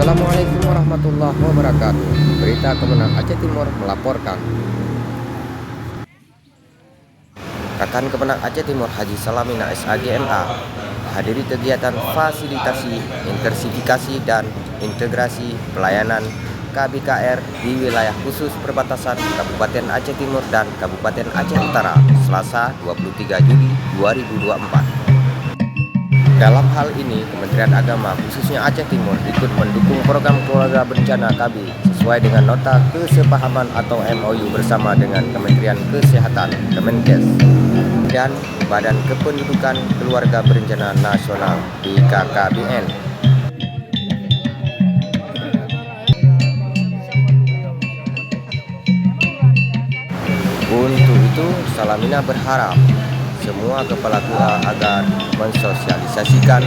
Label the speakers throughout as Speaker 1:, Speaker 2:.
Speaker 1: Assalamualaikum warahmatullahi wabarakatuh. Berita Kemenang Aceh Timur melaporkan. Rekan Kemenang Aceh Timur Haji Salamina SAGMA menghadiri kegiatan fasilitasi, intensifikasi, dan integrasi pelayanan KBKR di wilayah khusus perbatasan Kabupaten Aceh Timur dan Kabupaten Aceh Utara, Selasa 23 Juli 2024. Dalam hal ini, Kementerian Agama khususnya Aceh Timur ikut mendukung program keluarga berencana KB sesuai dengan nota kesepahaman atau MOU bersama dengan Kementerian Kesehatan Kemenkes dan Badan Kependudukan Keluarga Berencana Nasional BKKBN. Untuk itu, Salamina berharap semua kepala keluarga agar mensosialisasikan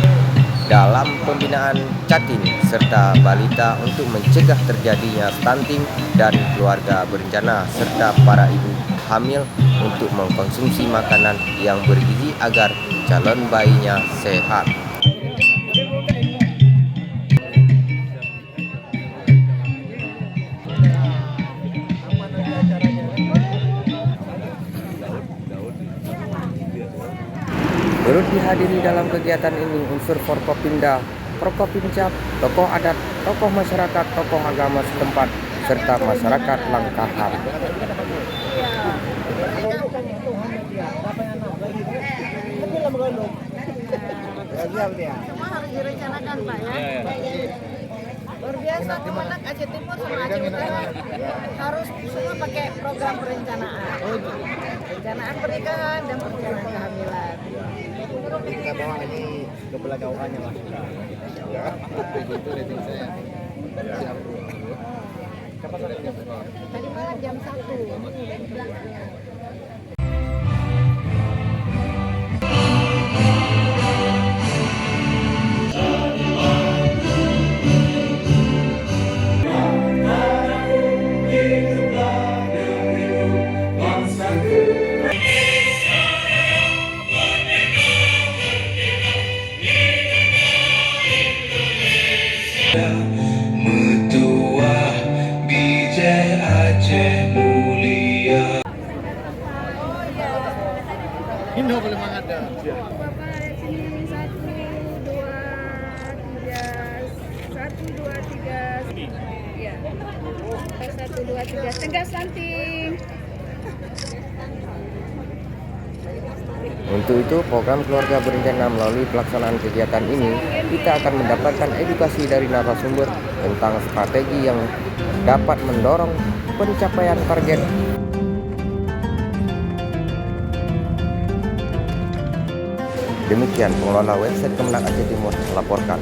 Speaker 1: dalam pembinaan catin serta balita untuk mencegah terjadinya stunting dan keluarga berencana serta para ibu hamil untuk mengkonsumsi makanan yang bergizi agar calon bayinya sehat. Turut dihadiri dalam kegiatan ini unsur Forkopimda, Prokopimcap, tokoh adat, tokoh masyarakat, tokoh agama setempat, serta masyarakat Langkahan.
Speaker 2: Semua harus direncanakan, Pak, ya. Luar biasa, Kemenang Aceh Timur sama Aceh Utara harus semua pakai program perencanaan. Perencanaan pernikahan dan perencanaan kehamilan.
Speaker 3: Kita bawa ini ke belakangnya lah. Itu rating saya.
Speaker 2: Tadi malam jam 1.
Speaker 4: Metuah bijak Aceh mulia.
Speaker 3: Ini boleh mengada.
Speaker 5: Bapak sini 1, 2, 3, 1, 2, 3. Ya. 1, 2, 3. Tegak stunting.
Speaker 1: Untuk itu, program keluarga berencana melalui pelaksanaan kegiatan ini, kita akan mendapatkan edukasi dari narasumber tentang strategi yang dapat mendorong pencapaian target. Demikian pengelola website Kemenang Aceh Timur melaporkan.